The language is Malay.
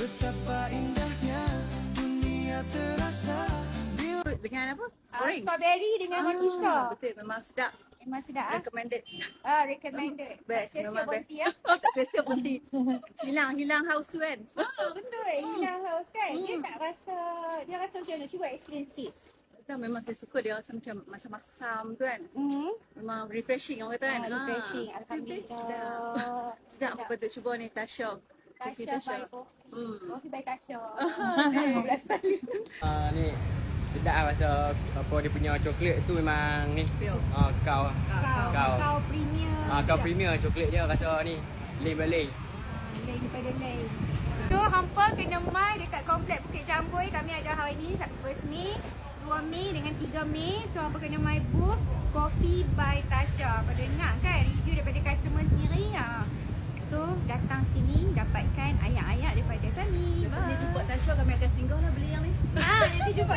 Betapa indahnya dunia terasa Dengan apa? Orange. Strawberry dengan Monisa. Betul, memang sedap. Memang sedap ah. Recommended. Recommended. Best, Saya memang best. berhenti ya. Tak selesa berhenti. Hilang haus tu kan. Betul. Hilang haus kan. Dia tak rasa, dia rasa macam mana? Cuba explain sikit. Tak, memang saya suka dia rasa macam masam-masam tu kan. Memang refreshing orang kata kan. Refreshing. Sedap. Alhamdulillah. Sedap. Patut cuba ni Tasha. Kopi Tasha by Tasha. Coffee. Coffee by Tasha. 15 kali. Ni sedap lah rasa apa dia punya coklat tu memang ni. Kau. Kau premier. Kau premier coklat dia rasa ni lain balik. Lain daripada lain. So, hampa kena mai dekat komplek Bukit Jamboi. Kami ada hari ni 1 Mei, 2 Mei dengan 3 Mei. So, hampa kena mai booth Coffee by Tasha. Pada dengar kan review daripada customer sendiri. So, datang sini dapatkan ayat-ayat daripada kami. Lepas ni jumpa Tasha, kami akan singgah lah beli yang ni. Nanti jumpa.